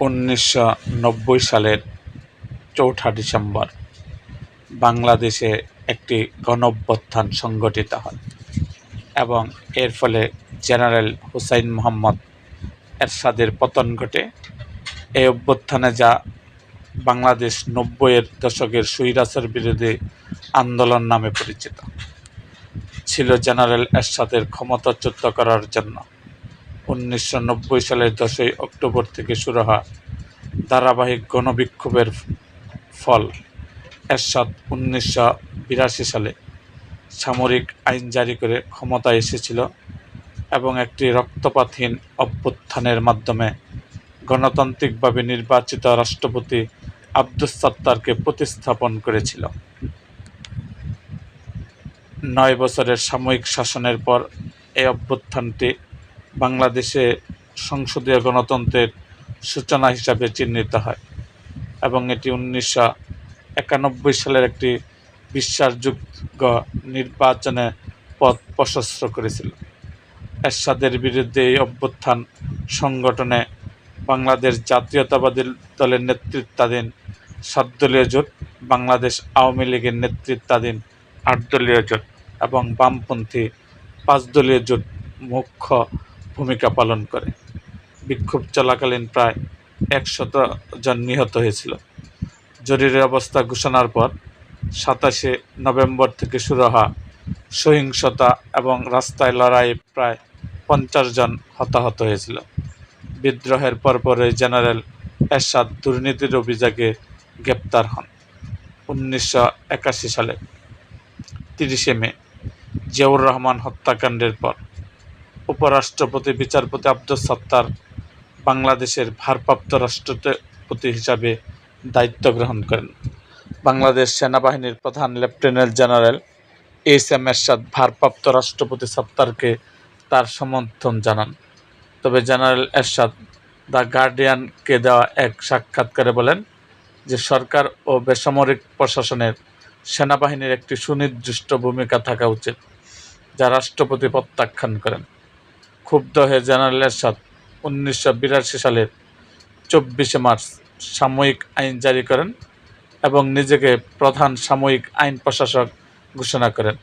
1990 সালের ৪ঠা ডিসেম্বর বাংলাদেশে একটি গণঅভ্যুত্থান সংগঠিত হয় এবং এর ফলে জেনারেল হুসাইন মুহাম্মদ এরশাদের পতন ঘটে। এই অভ্যুত্থানে যা বাংলাদেশ ৯০-এর দশকের স্বৈরাচার বিরোধী আন্দোলন নামে পরিচিত ছিল, জেনারেল এরশাদের ক্ষমতাচ্যুত করার জন্য 1990 সালের 10ই অক্টোবর থেকে শুরু হওয়া ধারাবাহিক গণবিক্ষোভের ফল এরশাদ 1982 সালে সামরিক আইন জারি করে ক্ষমতায় এসেছিল এবং একটি রক্তপাতহীন অভ্যুত্থানের মাধ্যমে গণতান্ত্রিকভাবে নির্বাচিত রাষ্ট্রপতি আব্দুস সাত্তারকে প্রতিস্থাপন করেছিল। 9 বছরের সামরিক শাসনের পর এই অভ্যুত্থানটি বাংলাদেশে সংসদীয় গণতন্ত্রের সূচনা হিসাবে চিহ্নিত হয় এবং এটি 1991 সালের একটি বিশ্বাসযোগ্য নির্বাচনে পথ প্রশস্ত করেছিল। এরশাদের বিরুদ্ধে এই অভ্যুত্থান সংগঠনে বাংলাদেশ জাতীয়তাবাদী দলের নেতৃত্বাধীন 7 দলীয় জোট, বাংলাদেশ আওয়ামী লীগের নেতৃত্বাধীন 8 দলীয় জোট এবং বামপন্থী 5 দলীয় জোট মুখ্য ভূমিকা পালন করে। বিক্ষোভ চলাকালীন প্রায় 100 জন নিহত হয়েছিল। জরুরি অবস্থা ঘোষণার পর 27 নভেম্বর থেকে শুরু হওয়া সহিংসতা এবং রাস্তায় লড়াইয়ে প্রায় 50 জন হতাহত হয়েছিল। বিদ্রোহের পরপরই জেনারেল এরশাদ দুর্নীতির অভিযোগে গ্রেপ্তার হন। 1981 সালে 30 মে জিয়াউর রহমান হত্যাকাণ্ডের পর উপরাষ্ট্রপতি বিচারপতি আব্দুস সাত্তার বাংলাদেশের ভারপ্রাপ্ত রাষ্ট্রপতি হিসাবে দায়িত্ব গ্রহণ করেন। বাংলাদেশ সেনাবাহিনীর প্রধান লেফটেন্যান্ট জেনারেল এস.এম. এরশাদ ভারপ্রাপ্ত রাষ্ট্রপতি সাত্তারকে তার সমর্থন জানান। তবে জেনারেল এরশাদ দ্য গার্ডিয়ানকে দেওয়া এক সাক্ষাৎকারে বলেন যে সরকার ও বেসামরিক প্রশাসনের সেনাবাহিনীর একটি সুনির্দিষ্ট ভূমিকা থাকা উচিত, যা রাষ্ট্রপতি প্রত্যাখ্যান করেন। ক্ষুব্ধ হয়ে জেনারেল এরশাদ 1982 সালের 24 মার্চ সাময়িক আইন জারি করেন এবং নিজেকে প্রধান সাময়িক আইন প্রশাসক ঘোষণা করেন।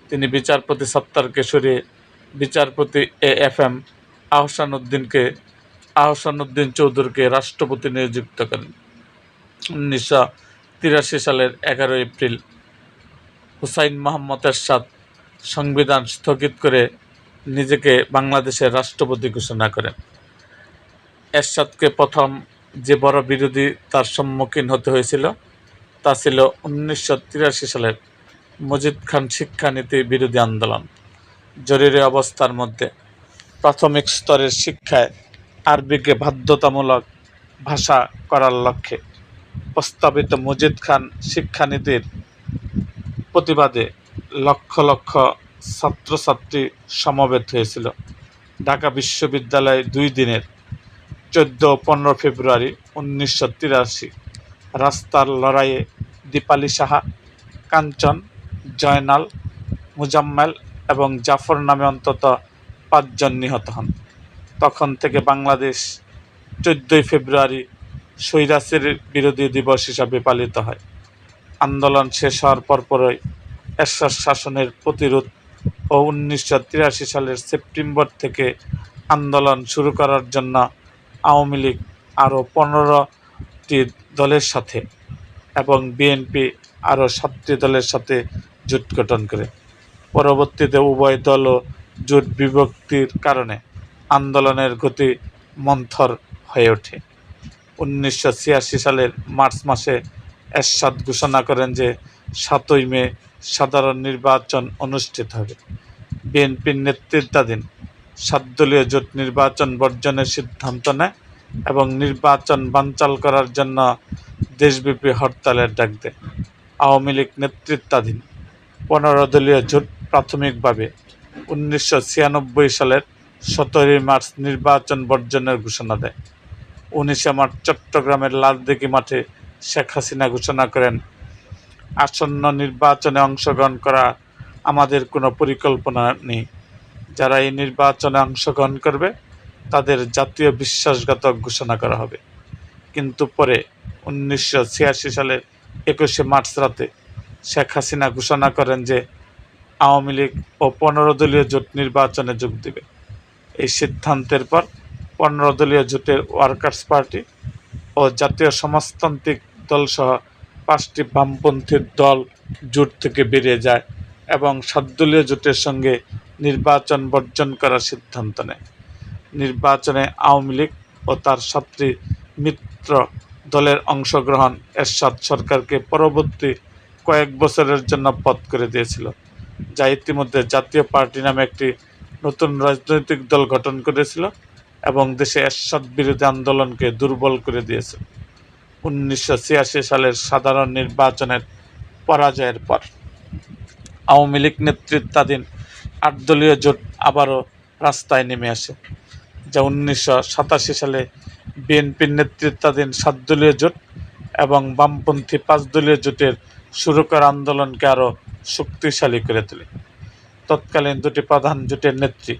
তিনি বিচারপতি সাত্তারকে সরিয়ে বিচারপতি এ.এফ.এম. আহসানউদ্দিন চৌধুরীকে রাষ্ট্রপতি নিযুক্ত করেন। 1983 সালের 11 এপ্রিল হুসাইন মুহাম্মদ এরশাদ সংবিধান স্থগিত করে নিজেকে বাংলাদেশের রাষ্ট্রপতি ঘোষণা করেন। এরশাদকে প্রথম যে বড় বিরোধী তার সম্মুখীন হতে হয়েছিল তা ছিল 1983 সালের মজিদ খান শিক্ষানীতি বিরোধী আন্দোলন। জরুরি অবস্থার মধ্যে প্রাথমিক স্তরের শিক্ষায় আরবিকে বাধ্যতামূলক ভাষা করার লক্ষ্যে প্রস্তাবিত মজিদ খান শিক্ষানীতির প্রতিবাদে লক্ষ লক্ষ ছাত্রছাত্রী সমবেত হয়েছিল। ঢাকা বিশ্ববিদ্যালয়ে 2 দিনের 14 ও 15 ফেব্রুয়ারি 1983 রাস্তার লড়াইয়ে দীপালি সাহা, কাঞ্চন, জয়নাল, মুজাম্মেল এবং জাফর নামে অন্তত 5 জন নিহত হন। তখন থেকে বাংলাদেশ 14 ফেব্রুয়ারি স্বৈরাচার বিরোধী দিবস হিসাবে পালিত হয়। আন্দোলন শেষ হওয়ার পরপরই এরশাদ শাসনের প্রতিরোধ ও 1983 সালের সেপ্টেম্বর থেকে আন্দোলন শুরু করার জন্য আওয়ামী লীগ আরও 15টি দলের সাথে এবং বিএনপি আরও 7টি দলের সাথে জোট গঠন করে। পরবর্তীতে উভয় দল ও জোট বিভক্তির কারণে আন্দোলনের গতি মন্থর হয়ে ওঠে। 1986 সালের মার্চ মাসে এরশাদ ঘোষণা করেন যে 7ই মে সাধারণ নির্বাচন অনুষ্ঠিত হবে। বিএনপির নেতৃত্বাধীন 7 দলীয় জোট নির্বাচন বর্জনের সিদ্ধান্ত নেয় এবং নির্বাচন বানচাল করার জন্য দেশব্যাপী হরতালের ডাক দেয়। আওয়ামী লীগ নেতৃত্বাধীন 15 দলীয় জোট প্রাথমিকভাবে 1996 সালের 17 মার্চ নির্বাচন বর্জনের ঘোষণা দেয়। 19 মার্চ চট্টগ্রামের লালদিঘি মাঠে শেখ হাসিনা ঘোষণা করেন, আসন্ন নির্বাচনে অংশগ্রহণ করা আমাদের কোনো পরিকল্পনা নেই। যারা এই নির্বাচনে অংশগ্রহণ করবে তাদের জাতীয় বিশ্বাসঘাতক ঘোষণা করা হবে। কিন্তু পরে 1986 সালের 21শে মার্চ রাতে শেখ হাসিনা ঘোষণা করেন যে আওয়ামী লীগ ও 15 দলীয় জোট নির্বাচনে যোগ দেবে। এই সিদ্ধান্তের পর 15 দলীয় জোটের ওয়ার্কার্স পার্টি ও জাতীয় সমাজতান্ত্রিক দলসহ 5টি বামপন্থী দল জোট থেকে বেরিয়ে যায় এবং 7 দলীয় জোটের সঙ্গে নির্বাচন বর্জন করার সিদ্ধান্ত নেয়। নির্বাচনে আওয়ামী লীগ ও তার 7টি মিত্র দলের অংশগ্রহণ এরশাদ সরকারকে পরবর্তী কয়েক বছরের জন্য পথ করে দিয়েছিল, যা ইতিমধ্যে জাতীয় পার্টি নামে একটি নতুন রাজনৈতিক দল গঠন করেছিল এবং দেশে এরশাদ বিরোধী আন্দোলনকে দুর্বল করে দিয়েছিল। 1986 সালের সাধারণ নির্বাচনের পরাজয়ের পর আওয়ামী লীগ নেতৃত্বাধীন 8 দলীয় জোট আবারও রাস্তায় নেমে আসে, যা 1987 সালে বিএনপির নেতৃত্বাধীন 7 দলীয় জোট এবং বামপন্থী 5 দলীয় জোটের শুরু করা আন্দোলনকে আরও শক্তিশালী করে তোলে। তৎকালীন দুটি প্রধান জোটের নেত্রী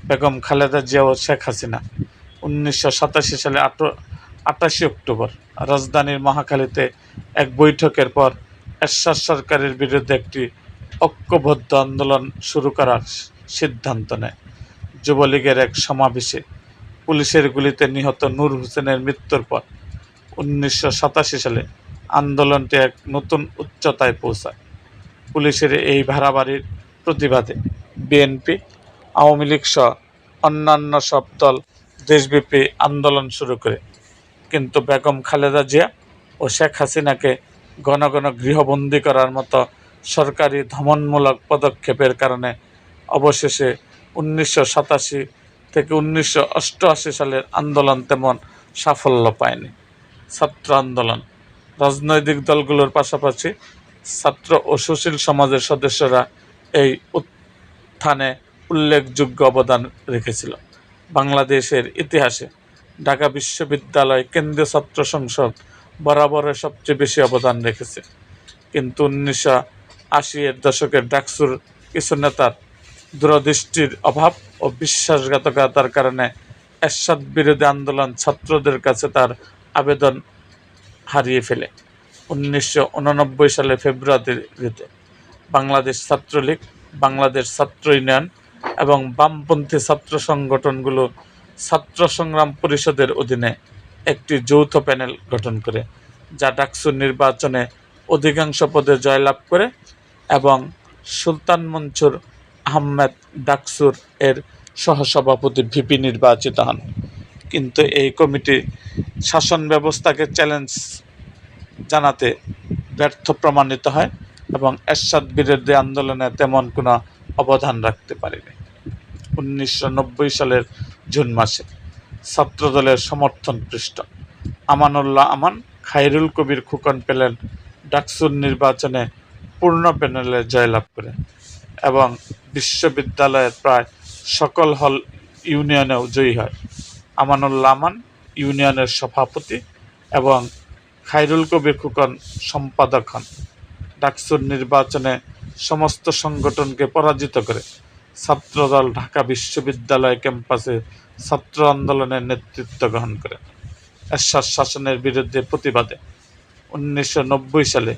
বেগম খালেদা জিয়া ও শেখ হাসিনা 1987 সালে 28 অক্টোবর রাজধানীর মহাখালীতে এক বৈঠকের পর এরশাদ সরকারের বিরুদ্ধে একটি ঐক্যবদ্ধ আন্দোলন শুরু করার সিদ্ধান্ত নেয়। যুবলীগের এক সমাবেশে পুলিশের গুলিতে নিহত নূর হোসেনের মৃত্যুর পর 1987 সালে আন্দোলনটি এক নতুন উচ্চতায় পৌঁছায়। পুলিশের এই বাড়াবাড়ির প্রতিবাদে বিএনপি, আওয়ামী লীগ সহ অন্যান্য সব দল দেশব্যাপী আন্দোলন শুরু করে, কিন্তু বেগম খালেদা জিয়া ও শেখ হাসিনাকে ঘন ঘন গৃহবন্দী করার মতো সরকারি দমনমূলক পদক্ষেপের কারণে অবশেষে 1987 থেকে 1988 সালের আন্দোলন তেমন সাফল্য পায়নি। ছাত্র আন্দোলন, রাজনৈতিক দলগুলোর পাশাপাশি ছাত্র ও সুশীল সমাজের সদস্যরা এই উত্থানে উল্লেখযোগ্য অবদান রেখেছিল। বাংলাদেশের ইতিহাসে ঢাকা বিশ্ববিদ্যালয় কেন্দ্রীয় ছাত্র সংসদ বরাবরের সবচেয়ে বেশি অবদান রেখেছে, কিন্তু 1980-এর দশকের ডাকসুর কিছু নেতার দূরদৃষ্টির অভাব ও বিশ্বাসঘাতকতার কারণে এরশাদ বিরোধী আন্দোলন ছাত্রদের কাছে তার আবেদন হারিয়ে ফেলে। 1989 সালে ফেব্রুয়ারিতে বাংলাদেশ ছাত্রলীগ, বাংলাদেশ ছাত্র ইউনিয়ন এবং বামপন্থী ছাত্র সংগঠনগুলো ছাত্র সংগ্রাম পরিষদের অধীনে একটি যৌথ প্যানেল গঠন করে, যা ডাকসুর নির্বাচনে অধিকাংশ পদে জয়লাভ করে এবং সুলতান মনসুর আহমেদ ডাকসুর এর সহসভাপতি ভিপি নির্বাচিত হন। কিন্তু এই কমিটি শাসন ব্যবস্থাকে চ্যালেঞ্জ জানাতে ব্যর্থ প্রমাণিত হয় এবং এরশাদ বিরোধী আন্দোলনে তেমন কোনো অবদান রাখতে পারেনি। 1990 সালের জুন মাসে ছাত্রদলের সমর্থন পৃষ্ঠ আমানুল্লাহ আমান, খায়রুল কবির খোকন পেলেন ডাকসুর নির্বাচনে পূর্ণ প্যানেলে জয়লাভ করে এবং বিশ্ববিদ্যালয়ের প্রায় সকল হল ইউনিয়নেও জয়ী হয়। আমানুল্লাহ আমান ইউনিয়নের সভাপতি এবং খায়রুল কবির খোকন সম্পাদক হন। ডাকসুর নির্বাচনে সমস্ত সংগঠনকে পরাজিত করে ছাত্রদল ঢাকা বিশ্ববিদ্যালয় ক্যাম্পাসে ছাত্র আন্দোলনের নেতৃত্ব গ্রহণ করে। এরশাদ শাসনের বিরুদ্ধে প্রতিবাদে 1990 সালে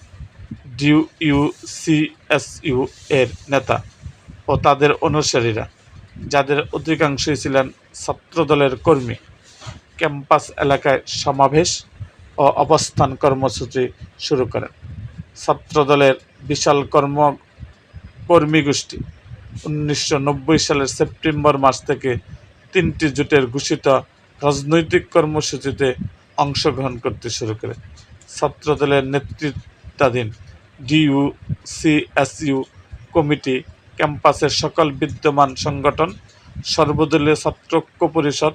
ডিইউসিএসইউ এর নেতা ও তাদের অনুসারীরা, যাদের অধিকাংশই ছিলেন ছাত্রদলের কর্মী, ক্যাম্পাস এলাকায় সমাবেশ ও অবস্থান কর্মসূচি শুরু করেন। ছাত্রদলের বিশাল কর্মী গোষ্ঠী 1990 সালের সেপ্টেম্বর মাস থেকে 3টি জোটের ঘোষিত রাজনৈতিক কর্মসূচিতে অংশগ্রহণ করতে শুরু করে। ছাত্রদলের নেতৃত্বাধীন ডিইউসিএসইউ কমিটি ক্যাম্পাসের সকল বিদ্যমান সংগঠন, সর্বদলীয় ছাত্র ঐক্য পরিষদ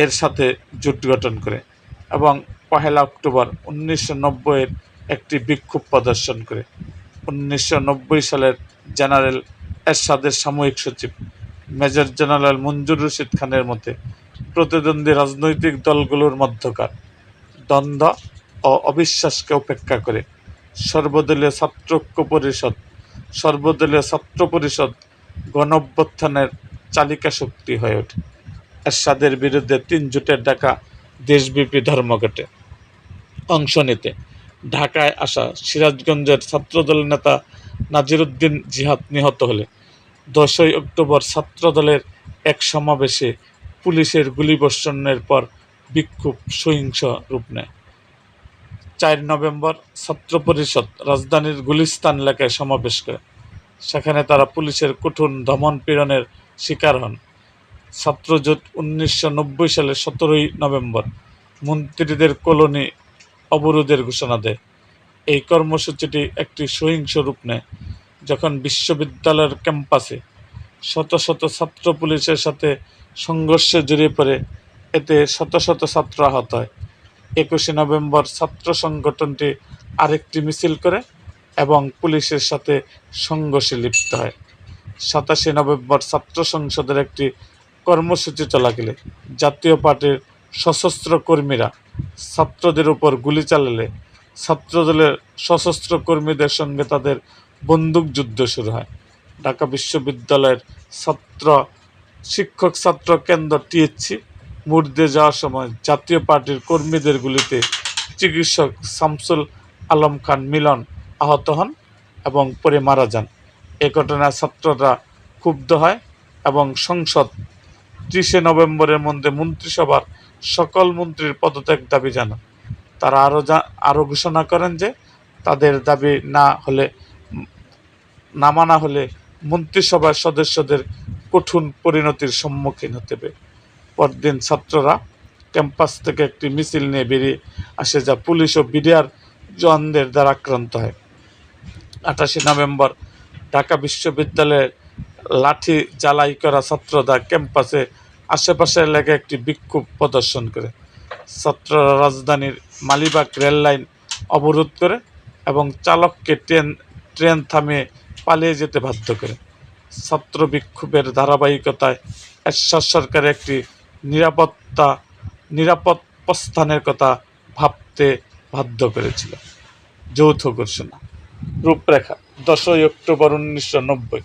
এর সাথে জোট গঠন করে এবং 1 অক্টোবর 1990-এর একটি বিক্ষোভ প্রদর্শন করে। 1990 সালের জেনারেল এরশাদের সাময়িক সচিব মেজর জেনারেল মঞ্জুর রশিদ খানের মতে প্রতিদ্বন্দ্বী রাজনৈতিক দলগুলোর মধ্যকার দ্বন্দ্ব ও অবিশ্বাসকে উপেক্ষা করে সর্বদলীয় ছাত্র পরিষদ গণঅভ্যুত্থানের চালিকা শক্তি হয়ে ওঠে। এরশাদের বিরুদ্ধে 3 জোটের ডাকা দেশব্যাপী ধর্মঘটে অংশ নিতে ঢাকায় আসা সিরাজগঞ্জের ছাত্রদলের নেতা নাজিরউদ্দিন জিহাদ নিহত হলে 10ই অক্টোবর ছাত্রদলের এক সমাবেশে পুলিশের গুলিবর্ষণের পর বিক্ষোভ সহিংস রূপ নেয়। 4 নভেম্বর ছাত্র পরিষদ রাজধানীর গুলিস্তান এলাকায় সমাবেশ করে। সেখানে তারা পুলিশের কঠোর দমন-পীড়নের শিকার হন। ছাত্রজোট 1990 সালের 17ই নভেম্বর মন্ত্রীদের কলোনি অবরোধের ঘোষণা দেয়। এই কর্মসূচিটি একটি সহিংস রূপ নেয় যখন বিশ্ববিদ্যালয়ের ক্যাম্পাসে শত শত ছাত্র পুলিশের সাথে সংঘর্ষে জড়িয়ে পড়ে। এতে শত শত ছাত্র আহত হয়। 21শে নভেম্বর ছাত্র সংগঠনটি আরেকটি মিছিল করে এবং পুলিশের সাথে সংঘর্ষে লিপ্ত হয়। 27শে নভেম্বর ছাত্র সংসদের একটি কর্মসূচি চলাকালে জাতীয় পার্টির সশস্ত্র কর্মীরা ছাত্রদের উপর গুলি চালালে ছাত্রদলের সশস্ত্র কর্মীদের সঙ্গে তাদের বন্দুকযুদ্ধ শুরু হয়। ঢাকা বিশ্ববিদ্যালয়ের শিক্ষক ছাত্র কেন্দ্র টিএসসি মোড় দিয়ে যাওয়ার সময় জাতীয় পার্টির কর্মীদের গুলিতে চিকিৎসক শামসুল আলম খান মিলন আহত হন এবং পরে মারা যান। এ ঘটনায় ছাত্ররা ক্ষুব্ধ হয় এবং সংসদ 30শে নভেম্বরের মধ্যে মন্ত্রিসভার সকল মন্ত্রীর পদত্যাগ দাবি জানান। তারা আরও ঘোষণা করেন যে তাদের দাবি না মানা হলে মন্ত্রিসভার সদস্যদের কঠোর পরিণতির সম্মুখীন হতে হবে। পরদিন ছাত্ররা ক্যাম্পাস থেকে একটি মিছিল নিয়ে বেরিয়ে আসে, যা পুলিশ ও বিডিআর জওয়ানদের দ্বারা আক্রান্ত হয়। 28শে নভেম্বর ঢাকা বিশ্ববিদ্যালয়ের লাঠি জ্বালাই করা ছাত্ররা ক্যাম্পাসে আশেপাশের এলাকায় একটি বিক্ষোভ প্রদর্শন করে। ছাত্ররা রাজধানীর মালিবাগ রেল লাইন অবরোধ করে এবং চালককে ট্রেন থামিয়ে পালিয়ে যেতে বাধ্য করে। ছাত্র বিক্ষোভের ধারাবাহিকতায় এরশাদ সরকার একটি নিরাপদ প্রস্থানের কথা ভাবতে বাধ্য করেছিল। যৌথ ঘোষণা রূপরেখা 10ই অক্টোবর 1990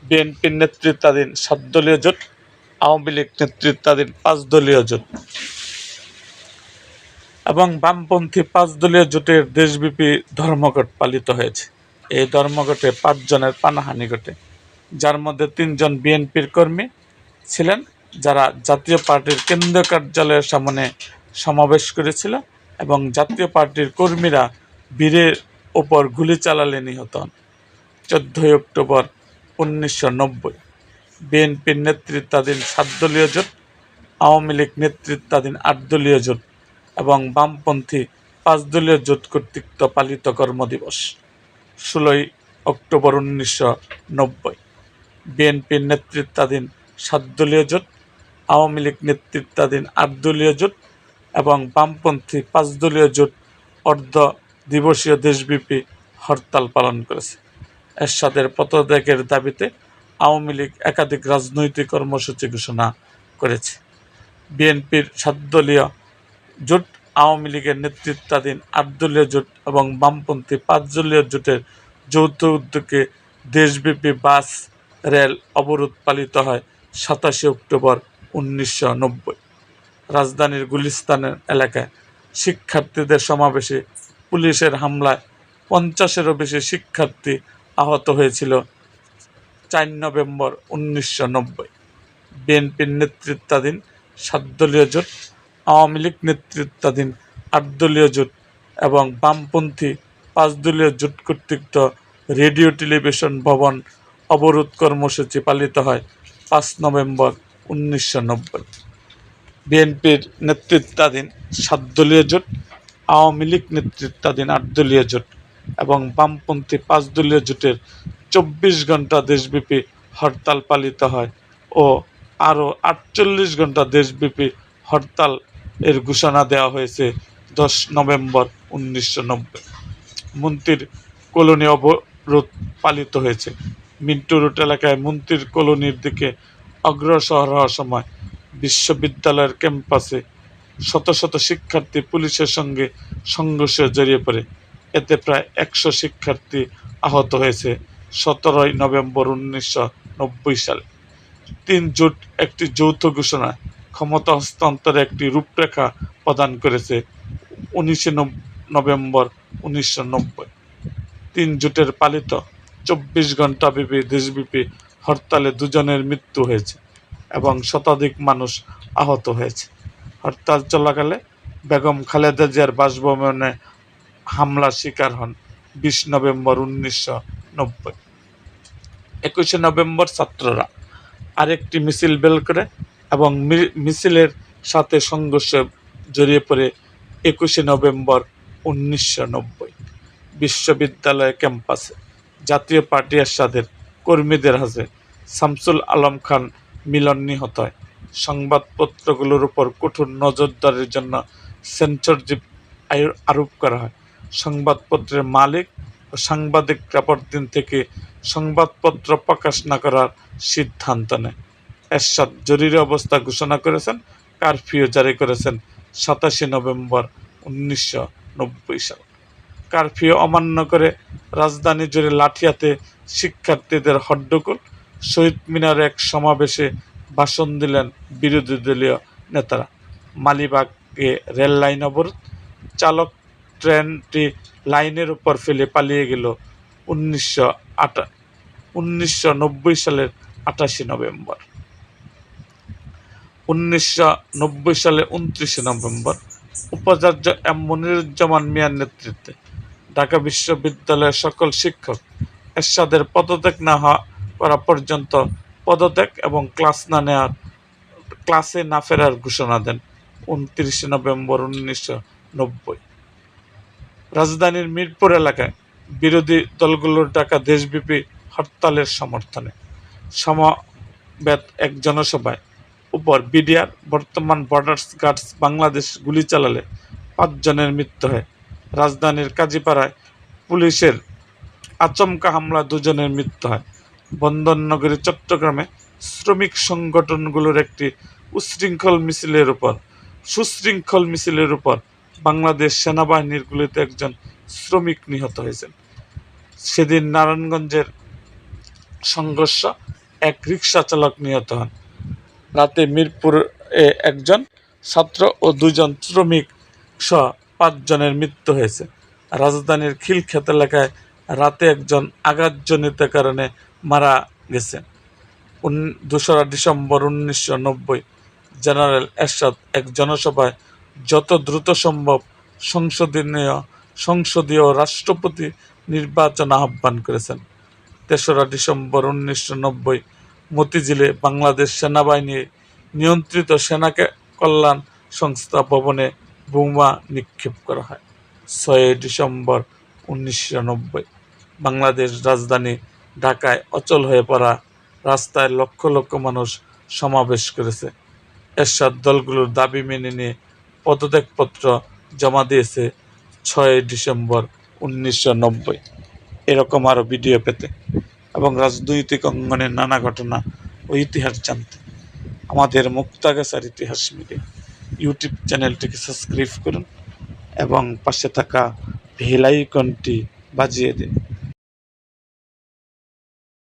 বিএনপির নেতৃত্বাধীন 7 দলীয় জোট, আওয়ামী লীগ নেতৃত্বাধীন 5 দলীয় জোট এবং বামপন্থী 5 দলীয় জোটের দেশব্যাপী ধর্মঘট পালিত হয়েছে। এই ধর্মঘটে 5 জনের প্রাণহানি ঘটে, যার মধ্যে 3 জন বিএনপির কর্মী ছিলেন, যারা জাতীয় পার্টির কেন্দ্রীয় কার্যালয়ের সামনে সমাবেশ করেছিল এবং জাতীয় পার্টির কর্মীরা বীরের ওপর গুলি চালালে নিহত হন। 14ই অক্টোবর 1990 বিএনপির নেতৃত্বাধীন 7 দলীয় জোট, আওয়ামী লীগ নেতৃত্বাধীন 8 দলীয় জোট এবং বামপন্থী 5 দলীয় জোট কর্তৃক পালিত কর্মদিবস। 16ই অক্টোবর 1990 বিএনপির নেতৃত্বাধীন 7 দলীয় জোট, আওয়ামী লীগ নেতৃত্বাধীন 8 দলীয় জোট এবং বামপন্থী 5 দলীয় জোট অর্ধ দিবসীয় দেশব্যাপী হরতাল পালন করেছে। এরশাদের পদত্যাগের দাবিতে আওয়ামী লীগ একাধিক রাজনৈতিক কর্মসূচি ঘোষণা করেছে। বিএনপির 7 দলীয় জোট, আওয়ামী লীগের নেতৃত্বাধীন 8 দলীয় জোট এবং বামপন্থী 5 দলীয় জোটের যৌথ উদ্যোগে দেশব্যাপী বাস রেল অবরোধ পালিত হয় 27শে অক্টোবর 1990। রাজধানীর গুলিস্তানের এলাকায় শিক্ষার্থীদের সমাবেশে পুলিশের হামলায় 50-এরও বেশি শিক্ষার্থী আহত হয়েছিল। 4 নভেম্বর 1990 বিএনপির নেতৃত্বাধীন 7 দলীয় জোট, আওয়ামী লীগ নেতৃত্বাধীন 8 দলীয় জোট এবং বামপন্থী 5 দলীয় জোট কর্তৃক রেডিও টেলিভিশন ভবন অবরোধ কর্মসূচি পালিত হয় 5 নভেম্বর 1990। বিএনপির নেতৃত্বাধীন 7 দলীয় জোট, আওয়ামী লীগ নেতৃত্বাধীন 8 দলীয় জোট এবং বামপন্থী 5 দলীয় জোটের 24 ঘন্টা দেশব্যাপী হরতাল পালিত হয় ও আরও 48 ঘন্টা দেশব্যাপী হরতাল এর ঘোষণা দেওয়া হয়েছে 10 নভেম্বর 1990। মন্ত্রীর কলোনি অবরোধ পালিত হয়েছে। মিন্টু রোড এলাকায় মন্ত্রীর কলোনির দিকে অগ্রসর হওয়ার সময় বিশ্ববিদ্যালয়ের ক্যাম্পাসে শত শত শিক্ষার্থী পুলিশের সঙ্গে সংঘর্ষে জড়িয়ে পড়ে। এতে প্রায় 100 শিক্ষার্থী আহত হয়েছে। 17ই নভেম্বর 1990 সালে 3 জোট একটি যৌথ ঘোষণায় ক্ষমতা হস্তান্তরে একটি রূপরেখা প্রদান করেছে 19 নভেম্বর 1990। 3 জোটের পালিত 24 ঘণ্টাব্যাপী দেশব্যাপী হরতালে 2 জনের মৃত্যু হয়েছে এবং শতাধিক মানুষ আহত হয়েছে। হরতাল চলাকালে বেগম খালেদা জিয়ার বাসভবনে হামলার শিকার হন 20 নভেম্বর 1990। 21 নভেম্বর ছাত্ররা আরেকটি মিছিল বের করে এবং মিছিলের সাথে সংঘর্ষে জড়িয়ে পড়ে 21 নভেম্বর 1990 বিশ্ববিদ্যালয় ক্যাম্পাসে জাতীয় পার্টি এরশাদের কর্মীদের হাতে শামসুল আলম খান মিলন নিহত হয়। সংবাদপত্রগুলোর উপর কঠোর নজরদারির জন্য সেন্সরশিপ আরোপ করা হয়। সংবাদপত্রের মালিক ও সাংবাদিকরা পরদিন থেকে সংবাদপত্র প্রকাশ না করার সিদ্ধান্ত নেয়। এরশাদ জরুরি অবস্থা ঘোষণা করেছেন, কারফিউ জারি করেছেন 27 নভেম্বর 1990 সাল। কারফিউ অমান্য করে রাজধানী জুড়ে লাঠি হাতে শিক্ষার্থীদের হট্টগোল। শহীদ মিনারে এক সমাবেশে ভাষণ দিলেন বিরোধী দলীয় নেতারা। মালিবাগে রেল লাইন অবরোধ, চালক ট্রেনটি লাইনের উপর ফেলে পালিয়ে গেল 1990 সালের 28 নভেম্বর। 1990 সালে 29 নভেম্বর উপাচার্য এম মনিরুজ্জামান মিয়ার নেতৃত্বে ঢাকা বিশ্ববিদ্যালয়ের সকল শিক্ষক এরশাদের পদত্যাগ না করা পর্যন্ত পদত্যাগ এবং ক্লাসে না ফেরার ঘোষণা দেন 29 নভেম্বর 1990। রাজধানীর মিরপুর এলাকায় বিরোধী দলগুলোর ডাকা দেশব্যাপী হরতালের সমর্থনে সমবেত এক জনসভায় উপর বিডিআর বর্তমান বর্ডার গার্ডস বাংলাদেশ গুলি চালালে 5 জনের মৃত্যু হয়। রাজধানীর কাজীপাড়ায় পুলিশের আচমকা হামলা 2 জনের মৃত্যু হয়। বন্দরনগরী চট্টগ্রামে শ্রমিক সংগঠনগুলোর একটি সুশৃঙ্খল মিছিলের উপর বাংলাদেশ সেনাবাহিনীর গুলিতে একজন শ্রমিক নিহত হয়েছেন। সেদিন নারায়ণগঞ্জের সংঘর্ষ এক রিকশা চালক নিহত হন। রাতে মিরপুরে একজন ছাত্র ও 2 জন শ্রমিক সহ 5 জনের মৃত্যু হয়েছে। রাজধানীর খিলক্ষেত এলাকায় রাতে একজন আঘাতজনিত কারণে মারা গেছেন। 2 ডিসেম্বর 1990 জেনারেল এরশাদ এক জনসভায় যত দ্রুত সম্ভব সংসদীয় রাষ্ট্রপতি নির্বাচন আহ্বান করেছেন। 3 ডিসেম্বর 1990 মতিঝিলে বাংলাদেশ সেনাবাহিনী নিয়ন্ত্রিত সেনা কল্যাণ সংস্থা ভবনে বোমা নিক্ষেপ করা হয়। 6 ডিসেম্বর 1990 বাংলাদেশ রাজধানী ঢাকায় অচল হয়ে পড়া রাস্তায় লক্ষ লক্ষ মানুষ সমাবেশ করেছে। এরশাদ দলগুলোর দাবি মেনে নিয়ে পদত্যাগপত্র জমা দিয়েছে 6 ডিসেম্বর 1990। এরকম আরও ভিডিও পেতে এবং রাজনৈতিক অঙ্গনের নানা ঘটনা ও ইতিহাস জানতে আমাদের মুক্তাগাছার ইতিহাস মিডিয়া ইউটিউব চ্যানেলটিকে সাবস্ক্রাইব করুন এবং পাশে থাকা বেল আইকনটি বাজিয়ে দিন।